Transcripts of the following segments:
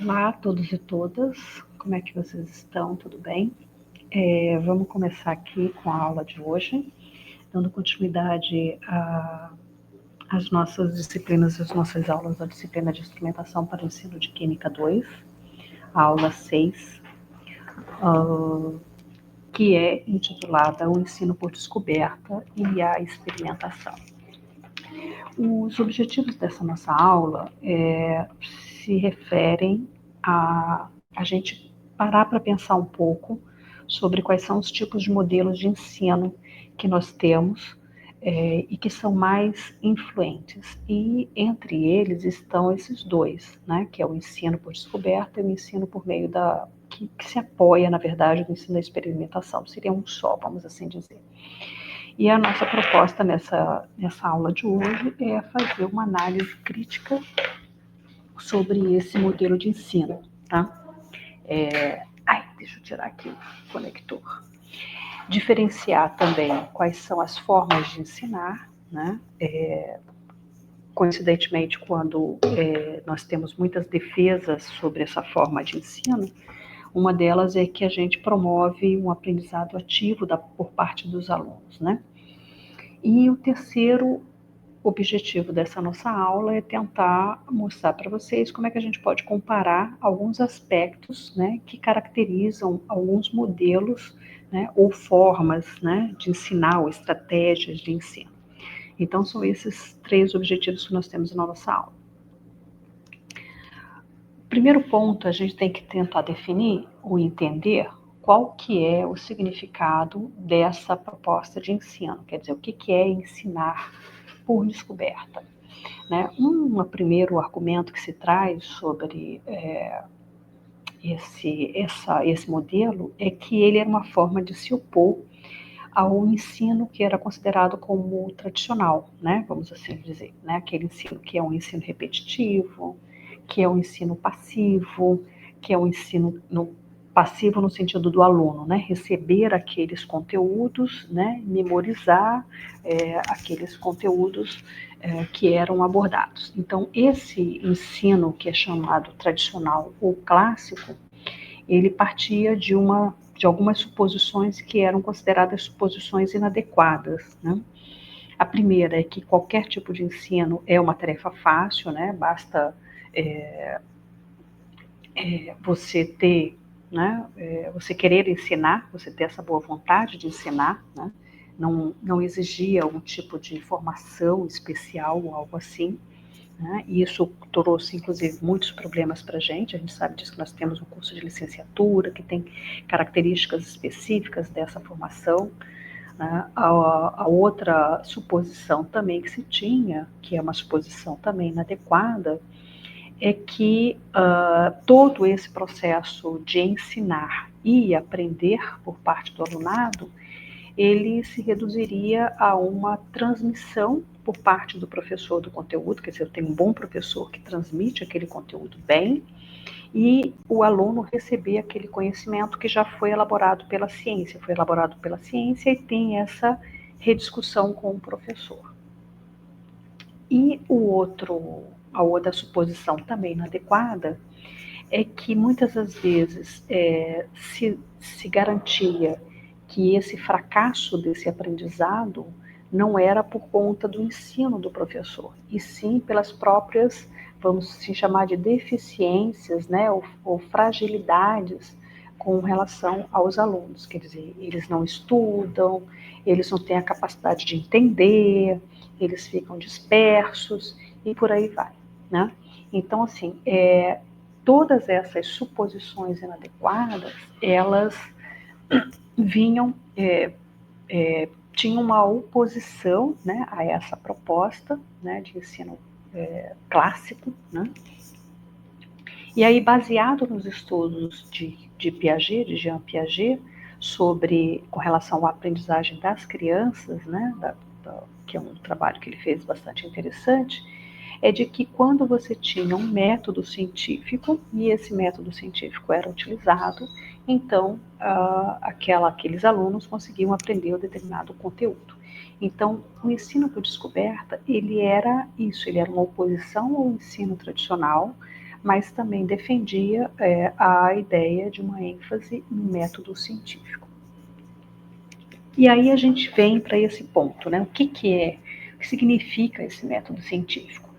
Olá a todos e todas, como é que vocês estão? Tudo bem? Vamos começar aqui com a aula de hoje, dando continuidade às nossas disciplinas, às nossas aulas da disciplina de instrumentação para o ensino de Química 2, a aula 6, que é intitulada O Ensino por Descoberta e a Experimentação. Os objetivos dessa nossa aula se referem a gente parar para pensar um pouco sobre quais são os tipos de modelos de ensino que nós temos e que são mais influentes. E entre eles estão esses dois, né, que é o ensino por descoberta e o ensino por meio que se apoia, na verdade, no ensino da experimentação. Seria um só, vamos assim dizer. E a nossa proposta nessa aula de hoje é fazer uma análise crítica sobre esse modelo de ensino, tá? Deixa eu tirar aqui o conector. Diferenciar também quais são as formas de ensinar, né? Coincidentemente, quando nós temos muitas defesas sobre essa forma de ensino, uma delas é que a gente promove um aprendizado ativo por parte dos alunos, né? E o terceiro objetivo dessa nossa aula é tentar mostrar para vocês como é que a gente pode comparar alguns aspectos, né, que caracterizam alguns modelos, né, ou formas, né, de ensinar ou estratégias de ensino. Então, são esses três objetivos que nós temos na nossa aula. Primeiro ponto, a gente tem que tentar definir ou entender qual que é o significado dessa proposta de ensino, quer dizer, o que é ensinar por descoberta. Né? Um primeiro argumento que se traz sobre esse modelo é que ele era uma forma de se opor ao ensino que era considerado como tradicional, né? Vamos assim dizer, né? Aquele ensino que é um ensino repetitivo, que é um ensino passivo, que é um ensino passivo no sentido do aluno, né? Receber aqueles conteúdos, né? Memorizar aqueles conteúdos que eram abordados. Então, esse ensino que é chamado tradicional ou clássico, ele partia de algumas suposições que eram consideradas suposições inadequadas, né? A primeira é que qualquer tipo de ensino é uma tarefa fácil, né? Basta você ter, né? Você querer ensinar, você ter essa boa vontade de ensinar, né? Não exigia algum tipo de formação especial ou algo assim. Né? E isso trouxe, inclusive, muitos problemas para a gente sabe disso, que nós temos um curso de licenciatura que tem características específicas dessa formação. Né? A outra suposição também que se tinha, que é uma suposição também inadequada, é que todo esse processo de ensinar e aprender por parte do alunado, ele se reduziria a uma transmissão por parte do professor do conteúdo, quer dizer, eu tenho um bom professor que transmite aquele conteúdo bem, e o aluno receber aquele conhecimento que já foi elaborado pela ciência, e tem essa rediscussão com o professor. E a outra suposição também inadequada é que muitas das vezes se garantia que esse fracasso desse aprendizado não era por conta do ensino do professor, e sim pelas próprias, vamos se chamar de deficiências, né, ou fragilidades com relação aos alunos, quer dizer, eles não estudam, eles não têm a capacidade de entender, eles ficam dispersos e por aí vai, né? Então, assim, todas essas suposições inadequadas, elas vinham, tinham uma oposição, né, a essa proposta, né, de ensino clássico, né? E aí, baseado nos estudos de Piaget, de Jean Piaget, com relação à aprendizagem das crianças, né, que é um trabalho que ele fez bastante interessante, é de que quando você tinha um método científico, e esse método científico era utilizado, então aqueles alunos conseguiam aprender um determinado conteúdo. Então, o ensino por descoberta, ele era isso, ele era uma oposição ao ensino tradicional, mas também defendia a ideia de uma ênfase no método científico. E aí a gente vem para esse ponto, né? O que significa esse método científico?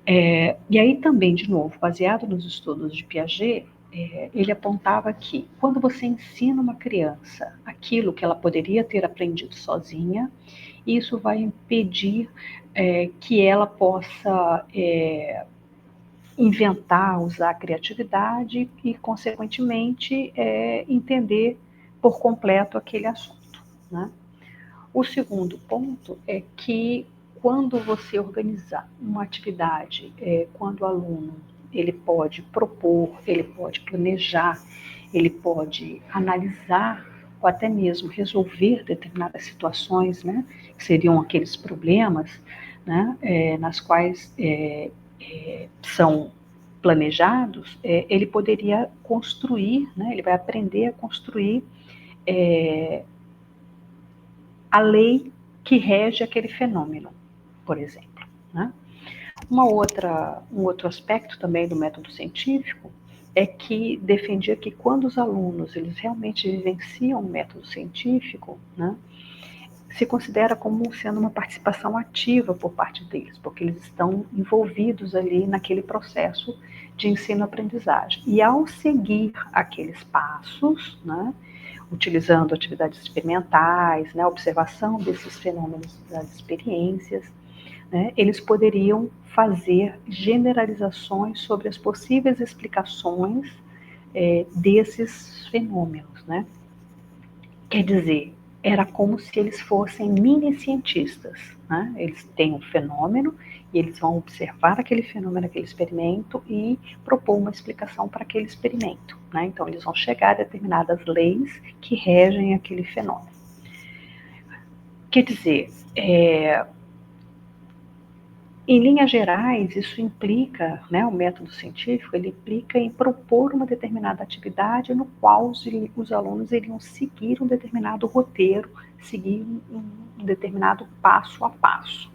E aí também, de novo, baseado nos estudos de Piaget, ele apontava que quando você ensina uma criança aquilo que ela poderia ter aprendido sozinha, isso vai impedir que ela possa inventar, usar a criatividade e, consequentemente, entender por completo aquele assunto, né? O segundo ponto é que quando você organizar uma atividade, quando o aluno ele pode propor, ele pode planejar, ele pode analisar ou até mesmo resolver determinadas situações, né, que seriam aqueles problemas, né, nas quais são planejados, ele poderia construir, né, ele vai aprender a construir a lei que rege aquele fenômeno, por exemplo, né? Um outro aspecto também do método científico é que defendia que quando os alunos eles realmente vivenciam o método científico, né, se considera como sendo uma participação ativa por parte deles, porque eles estão envolvidos ali naquele processo de ensino-aprendizagem. E ao seguir aqueles passos, né, utilizando atividades experimentais, né, observação desses fenômenos das experiências, né, eles poderiam fazer generalizações sobre as possíveis explicações desses fenômenos, né? Quer dizer, era como se eles fossem mini-cientistas, né? Eles têm um fenômeno e eles vão observar aquele fenômeno, aquele experimento e propor uma explicação para aquele experimento, né? Então, eles vão chegar a determinadas leis que regem aquele fenômeno. Quer dizer, em linhas gerais, isso implica, né, o método científico, ele implica em propor uma determinada atividade no qual os alunos iriam seguir um determinado roteiro, seguir um determinado passo a passo.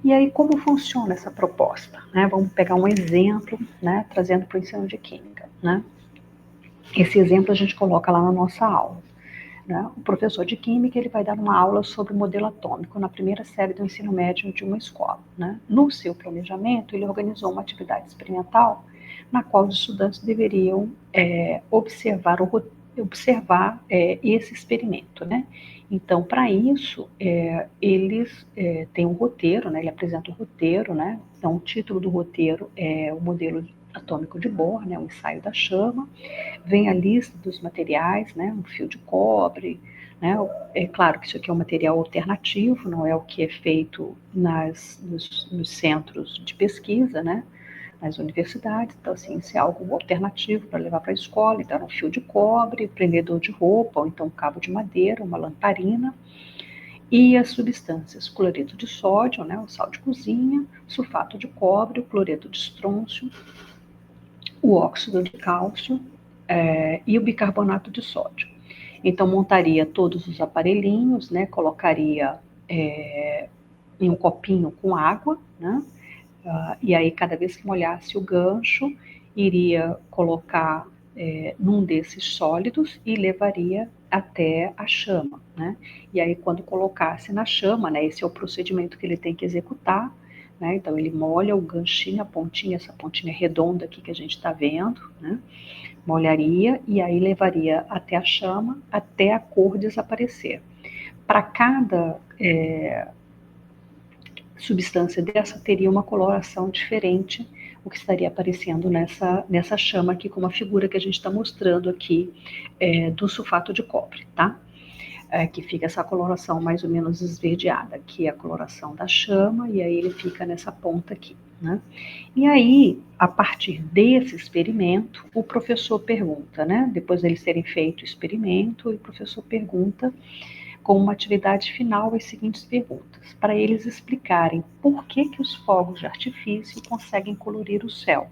E aí, como funciona essa proposta? Né? Vamos pegar um exemplo, né, trazendo para o ensino de química, né? Esse exemplo a gente coloca lá na nossa aula. Né? O professor de química ele vai dar uma aula sobre o modelo atômico na primeira série do ensino médio de uma escola. Né? No seu planejamento, ele organizou uma atividade experimental na qual os estudantes deveriam observar esse experimento. Né? Então, para isso, eles têm um roteiro, né? Ele apresenta o roteiro. Né? Então, o título do roteiro é o modelo atômico de Bohr, né? O ensaio da chama. Vem a lista dos materiais, né, um fio de cobre, né, é claro que isso aqui é um material alternativo, não é o que é feito nos centros de pesquisa, né, nas universidades, então assim, isso é algo alternativo para levar para a escola, então era um fio de cobre, prendedor de roupa, ou então um cabo de madeira, uma lamparina, e as substâncias, cloreto de sódio, né, o sal de cozinha, sulfato de cobre, o cloreto de estrôncio, o óxido de cálcio, e o bicarbonato de sódio. Então, montaria todos os aparelhinhos, né, colocaria em um copinho com água, né, e aí cada vez que molhasse o gancho, iria colocar num desses sólidos e levaria até a chama, né? E aí quando colocasse na chama, né, esse é o procedimento que ele tem que executar, né? Então ele molha o ganchinho, a pontinha, essa pontinha redonda aqui que a gente está vendo, né? Molharia e aí levaria até a chama, até a cor desaparecer. Para cada substância dessa teria uma coloração diferente, o que estaria aparecendo nessa chama aqui, como a figura que a gente está mostrando aqui do sulfato de cobre, tá? Que fica essa coloração mais ou menos esverdeada, que é a coloração da chama, e aí ele fica nessa ponta aqui, né? E aí, a partir desse experimento, o professor pergunta, né? Depois deles terem feito o experimento, o professor pergunta com uma atividade final as seguintes perguntas, para eles explicarem por que os fogos de artifício conseguem colorir o céu.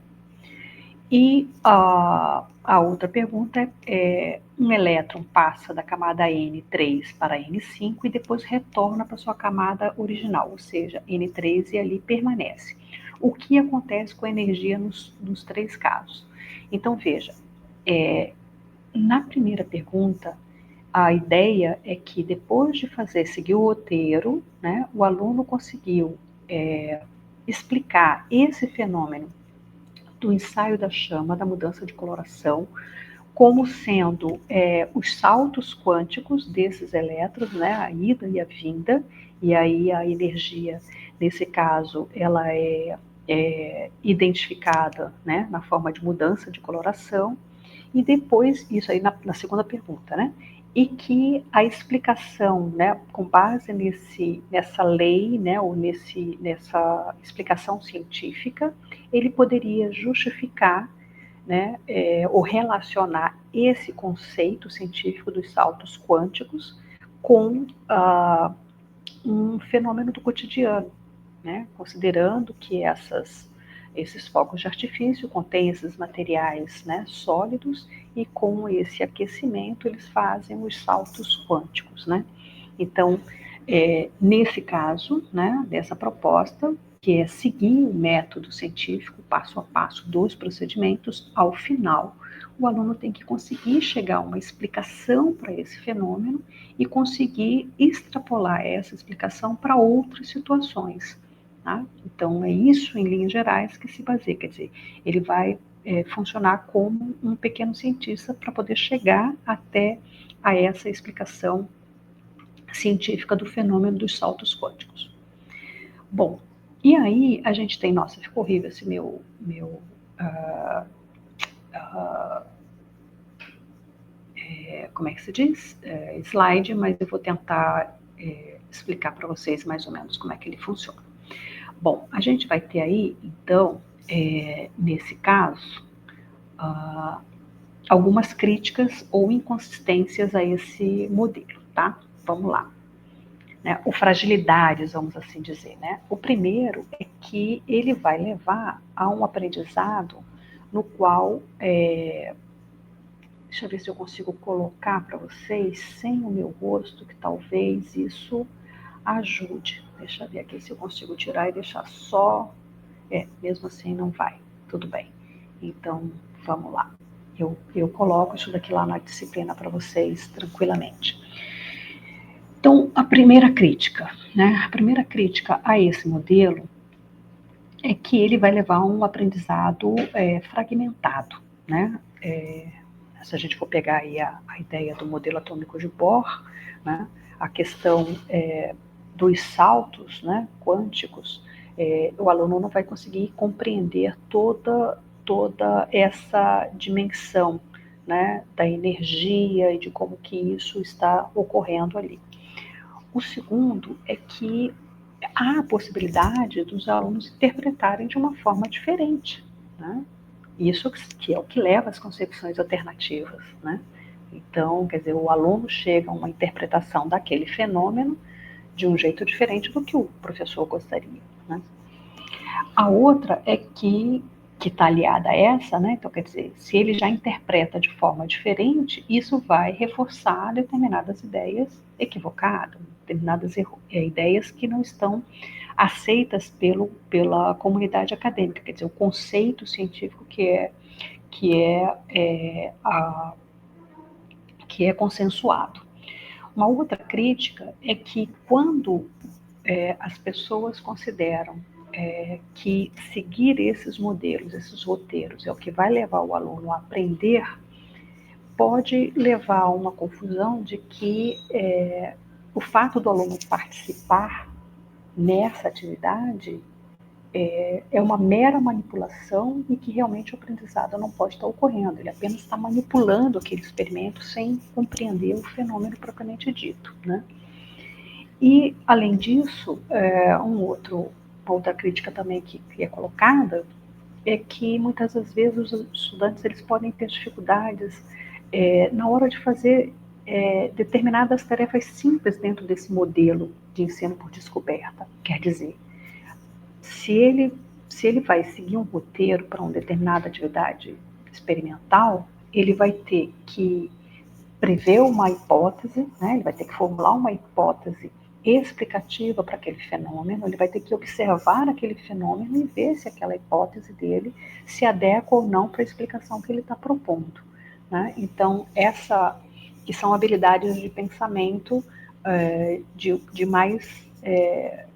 E a outra pergunta um elétron passa da camada N3 para N5 e depois retorna para sua camada original, ou seja, N3 e ali permanece. o que acontece com a energia nos 3 casos. Então, veja, na primeira pergunta, a ideia é que depois de seguir o roteiro, né, o aluno conseguiu explicar esse fenômeno do ensaio da chama, da mudança de coloração, como sendo os saltos quânticos desses elétrons, né, a ida e a vinda, e aí a energia, nesse caso, ela é identificada, né, na forma de mudança de coloração, e depois, isso aí na segunda pergunta, né, e que a explicação, né, com base nessa lei, né, ou nessa explicação científica, ele poderia justificar, né, ou relacionar esse conceito científico dos saltos quânticos com um fenômeno do cotidiano, né, considerando que esses fogos de artifício contêm esses materiais, né, sólidos, e com esse aquecimento eles fazem os saltos quânticos, né? Então, nesse caso, né, dessa proposta, que é seguir o método científico, passo a passo dos procedimentos, ao final, o aluno tem que conseguir chegar a uma explicação para esse fenômeno e conseguir extrapolar essa explicação para outras situações. Tá? Então, é isso, em linhas gerais, que se baseia. Quer dizer, ele vai funcionar como um pequeno cientista para poder chegar até a essa explicação científica do fenômeno dos saltos quânticos. Bom, e aí a gente tem, nossa, ficou horrível esse meu como é que se diz? Slide, mas eu vou tentar explicar para vocês mais ou menos como é que ele funciona. Bom, a gente vai ter aí, então, nesse caso, algumas críticas ou inconsistências a esse modelo, tá? Vamos lá. Né, ou fragilidades, vamos assim dizer, né? O primeiro é que ele vai levar a um aprendizado no qual, deixa eu ver se eu consigo colocar para vocês sem o meu rosto, que talvez isso ajude. Deixa eu ver aqui se eu consigo tirar e deixar só, mesmo assim não vai, tudo bem. Então, vamos lá. Eu coloco isso daqui lá na disciplina para vocês tranquilamente. Então, a primeira crítica, né? A primeira crítica a esse modelo é que ele vai levar a um aprendizado fragmentado, né? Se a gente for pegar aí a ideia do modelo atômico de Bohr, né? A questão dos saltos, né, quânticos, o aluno não vai conseguir compreender toda essa dimensão, né, da energia e de como que isso está ocorrendo ali. O segundo é que há a possibilidade dos alunos interpretarem de uma forma diferente, né? Isso que é o que leva às concepções alternativas, né? Então, quer dizer, o aluno chega a uma interpretação daquele fenômeno de um jeito diferente do que o professor gostaria, né? A outra é que está aliada a essa, né? Então, quer dizer, se ele já interpreta de forma diferente, isso vai reforçar determinadas ideias equivocadas, determinadas ideias que não estão aceitas pela comunidade acadêmica, quer dizer, o conceito científico que é consensuado. Uma outra crítica é que quando as pessoas consideram que seguir esses modelos, esses roteiros, é o que vai levar o aluno a aprender, pode levar a uma confusão de que o fato do aluno participar nessa atividade é uma mera manipulação e que realmente o aprendizado não pode estar ocorrendo. Ele apenas está manipulando aquele experimento sem compreender o fenômeno propriamente dito, né? E, além disso, uma outra crítica também que é colocada é que muitas das vezes os estudantes eles podem ter dificuldades na hora de fazer determinadas tarefas simples dentro desse modelo de ensino por descoberta. Quer dizer, se ele vai seguir um roteiro para uma determinada atividade experimental, ele vai ter que prever uma hipótese, né? Ele vai ter que formular uma hipótese explicativa para aquele fenômeno, ele vai ter que observar aquele fenômeno e ver se aquela hipótese dele se adequa ou não para a explicação que ele está propondo, né? Então, que são habilidades de pensamento de mais,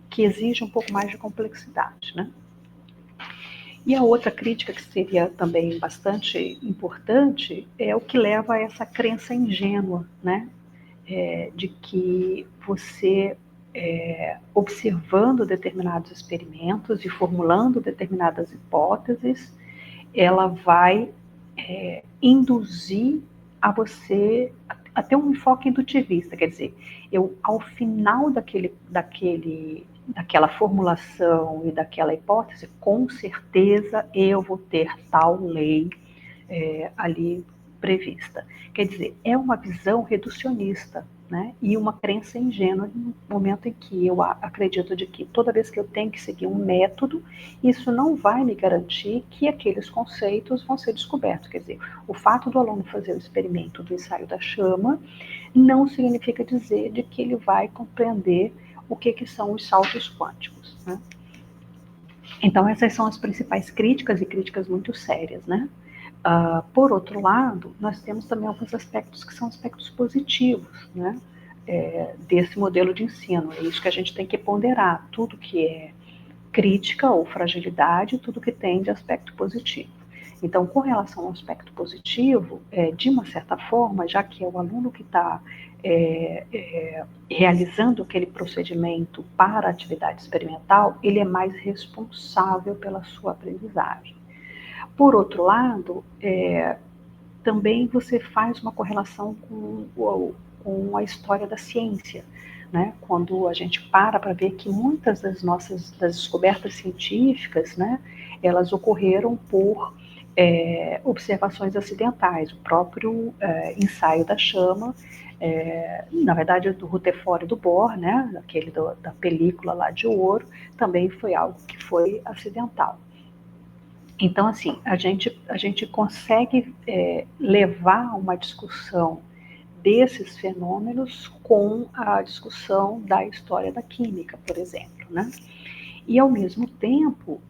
que exige um pouco mais de complexidade, né? E a outra crítica que seria também bastante importante é o que leva a essa crença ingênua, né? De que você, observando determinados experimentos e formulando determinadas hipóteses, ela vai induzir a você a ter um enfoque indutivista, quer dizer, ao final daquela formulação e daquela hipótese, com certeza eu vou ter tal lei ali prevista. Quer dizer, é uma visão reducionista, né? E uma crença ingênua no momento em que eu acredito de que toda vez que eu tenho que seguir um método, isso não vai me garantir que aqueles conceitos vão ser descobertos. Quer dizer, o fato do aluno fazer o experimento do ensaio da chama não significa dizer de que ele vai compreender o que são os saltos quânticos, né? Então, essas são as principais críticas, e críticas muito sérias, né? Por outro lado, nós temos também alguns aspectos que são aspectos positivos, né, desse modelo de ensino. É isso que a gente tem que ponderar, tudo que é crítica ou fragilidade, tudo que tem de aspecto positivo. Então, com relação ao aspecto positivo, de uma certa forma, já que é o aluno que está realizando aquele procedimento para a atividade experimental, ele é mais responsável pela sua aprendizagem. Por outro lado, também você faz uma correlação com a história da ciência, né? Quando a gente para ver que muitas das descobertas científicas, né, elas ocorreram por observações acidentais. O próprio ensaio da chama, na verdade, do Rutherford e do Bohr, né, aquele da película lá de ouro, também foi algo que foi acidental. Então, assim, a gente consegue levar uma discussão desses fenômenos com a discussão da história da química, por exemplo, né? E, ao mesmo tempo,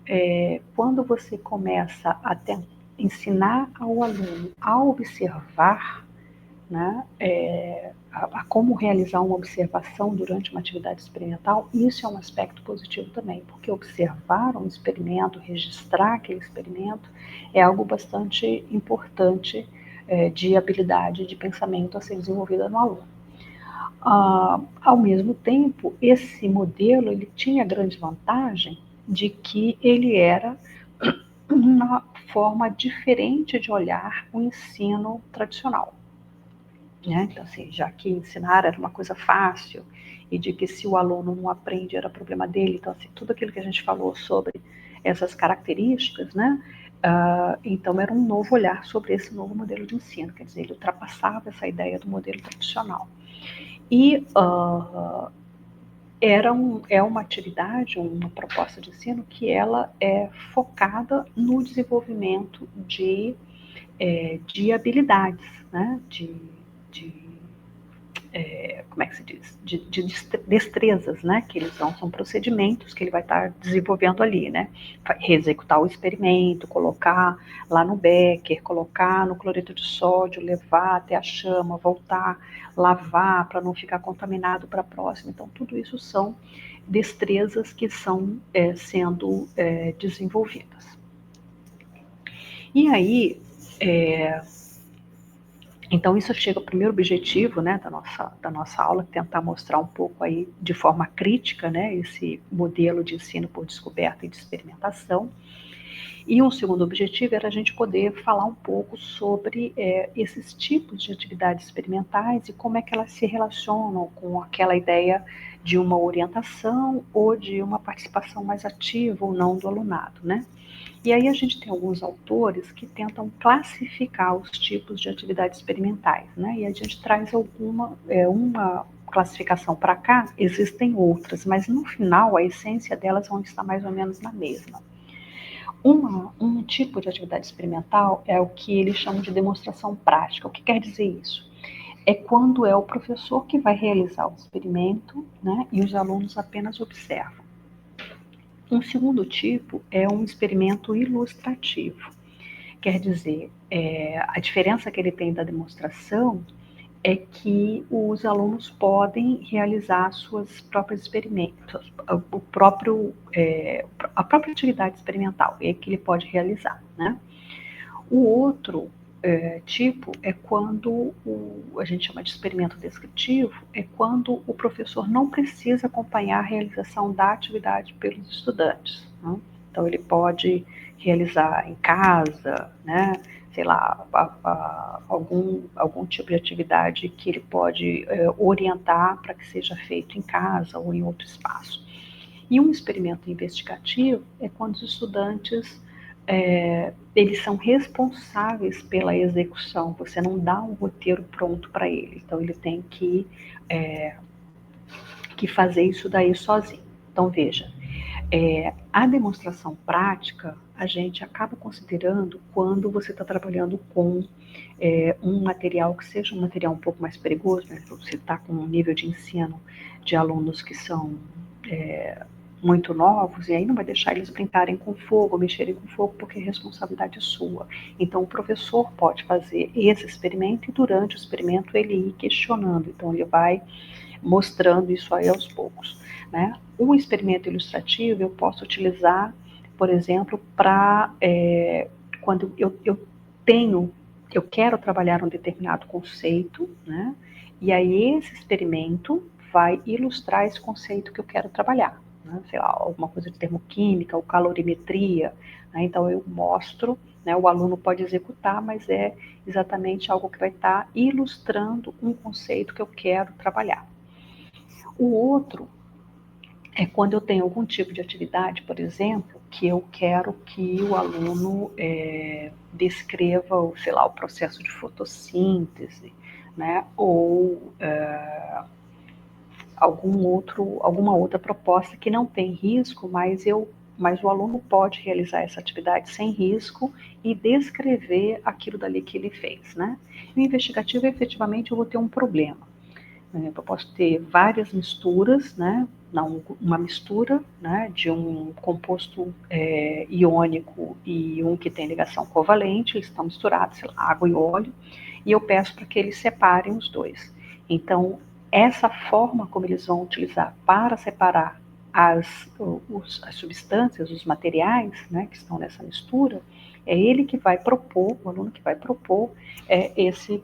quando você começa a ensinar ao aluno a observar, né, a como realizar uma observação durante uma atividade experimental, isso é um aspecto positivo também, porque observar um experimento, registrar aquele experimento, é algo bastante importante de habilidade de pensamento a ser desenvolvida no aluno. Ao mesmo tempo, esse modelo ele tinha a grande vantagem de que ele era uma forma diferente de olhar o ensino tradicional. Né? Então, assim, já que ensinar era uma coisa fácil e de que se o aluno não aprende era problema dele, então, assim, tudo aquilo que a gente falou sobre essas características, né? Então, era um novo olhar sobre esse novo modelo de ensino, quer dizer, ele ultrapassava essa ideia do modelo tradicional. E é uma atividade, uma proposta de ensino que ela é focada no desenvolvimento de habilidades, né? Como é que se diz? De destrezas, né? Que eles são procedimentos que ele vai estar desenvolvendo ali, né? Executar o experimento, colocar lá no becker, colocar no cloreto de sódio, levar até a chama, voltar, lavar para não ficar contaminado para a próxima. Então, tudo isso são destrezas que são sendo desenvolvidas. E aí, então, isso chega ao primeiro objetivo, né, da nossa aula, tentar mostrar um pouco aí de forma crítica, né, esse modelo de ensino por descoberta e de experimentação. E um segundo objetivo era a gente poder falar um pouco sobre esses tipos de atividades experimentais e como é que elas se relacionam com aquela ideia de uma orientação ou de uma participação mais ativa ou não do alunado, né? E aí a gente tem alguns autores que tentam classificar os tipos de atividades experimentais, né? E a gente traz uma classificação para cá, existem outras, mas no final a essência delas vão estar mais ou menos na mesma. Um tipo de atividade experimental é o que eles chamam de demonstração prática. O que quer dizer isso? é quando é o professor que vai realizar o experimento, né, e os alunos apenas observam. Um segundo tipo é um experimento ilustrativo. Quer dizer, a diferença que ele tem da demonstração é que os alunos podem realizar suas próprias experimentos, a própria atividade experimental, é que ele pode realizar, né? O outro tipo é quando a gente chama de experimento descritivo, é quando o professor não precisa acompanhar a realização da atividade pelos estudantes, né? Então ele pode realizar em casa, né? Sei lá, algum tipo de atividade que ele pode orientar para que seja feito em casa ou em outro espaço. E um experimento investigativo é quando os estudantes eles são responsáveis pela execução. Você não dá um roteiro pronto para ele, então ele tem que fazer isso daí sozinho. Então veja, a demonstração prática a gente acaba considerando quando você está trabalhando com um material que seja um material um pouco mais perigoso, né? Você está com um nível de ensino de alunos que são muito novos, e aí não vai deixar eles brincarem com fogo, mexerem com fogo, porque a responsabilidade é sua. Então o professor pode fazer esse experimento e durante o experimento ele ir questionando, então ele vai mostrando isso aí aos poucos, né? Um experimento ilustrativo eu posso utilizar, por exemplo, para quando eu quero trabalhar um determinado conceito, né? E aí esse experimento vai ilustrar esse conceito que eu quero trabalhar, né? Sei lá, alguma coisa de termoquímica ou calorimetria, né? Então eu mostro, né? O aluno pode executar, mas é exatamente algo que vai estar ilustrando um conceito que eu quero trabalhar. O outro é quando eu tenho algum tipo de atividade, por exemplo, que eu quero que o aluno descreva, sei lá, o processo de fotossíntese, né? Ou alguma outra proposta que não tem risco, mas o aluno pode realizar essa atividade sem risco e descrever aquilo dali que ele fez, né? No investigativo, efetivamente, eu vou ter um problema. Por exemplo, eu posso ter várias misturas, né? Não, uma mistura, né, de um composto iônico e um que tem ligação covalente, eles estão misturados, sei lá, água e óleo, e eu peço para que eles separem os dois. Então, essa forma como eles vão utilizar para separar as substâncias, os materiais, né, que estão nessa mistura, é ele que vai propor, o aluno que vai propor esse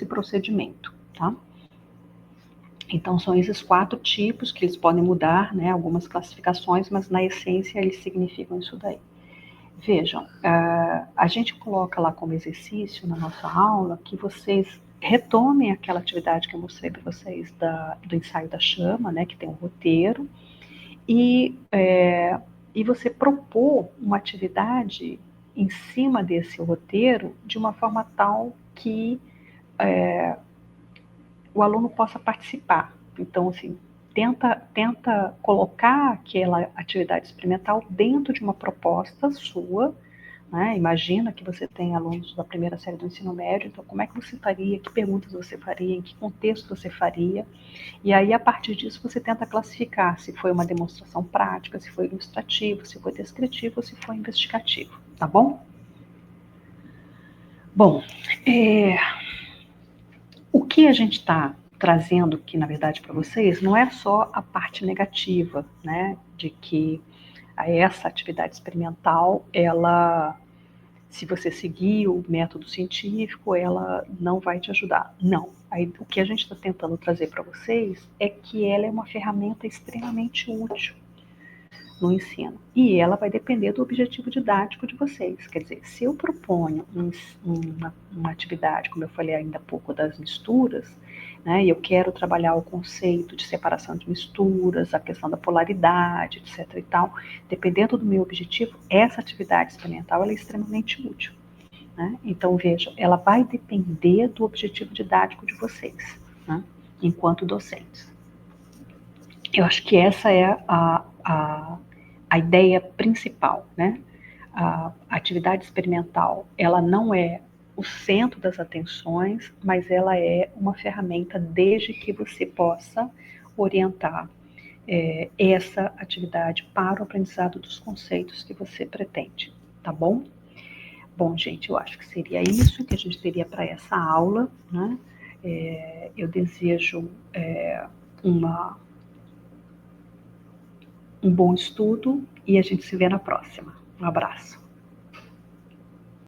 procedimento, tá? Então, são esses 4 tipos que eles podem mudar, né, algumas classificações, mas na essência eles significam isso daí. Vejam, a gente coloca lá como exercício na nossa aula que vocês retomem aquela atividade que eu mostrei para vocês do ensaio da chama, né, que tem um roteiro, e você propor uma atividade em cima desse roteiro de uma forma tal que o aluno possa participar. Então, assim, tenta colocar aquela atividade experimental dentro de uma proposta sua, né? Imagina que você tem alunos da primeira série do ensino médio, então como é que você faria, que perguntas você faria, em que contexto você faria, e aí a partir disso você tenta classificar se foi uma demonstração prática, se foi ilustrativo, se foi descritivo, ou se foi investigativo, tá bom? Bom, o que a gente está trazendo aqui, na verdade, para vocês, não é só a parte negativa, né, de que essa atividade experimental, ela, se você seguir o método científico, ela não vai te ajudar. Não. Aí, o que a gente está tentando trazer para vocês é que ela é uma ferramenta extremamente útil no ensino. E ela vai depender do objetivo didático de vocês. Quer dizer, se eu proponho uma atividade, como eu falei ainda há pouco, das misturas, né, e eu quero trabalhar o conceito de separação de misturas, a questão da polaridade, etc. e tal, dependendo do meu objetivo, essa atividade experimental ela é extremamente útil. Né? Então, veja, ela vai depender do objetivo didático de vocês, né, enquanto docentes. Eu acho que essa é a ideia principal, né? A atividade experimental, ela não é o centro das atenções, mas ela é uma ferramenta desde que você possa orientar essa atividade para o aprendizado dos conceitos que você pretende, tá bom? Bom, gente, eu acho que seria isso que a gente teria para essa aula, né? Eu desejo um bom estudo e a gente se vê na próxima. Um abraço.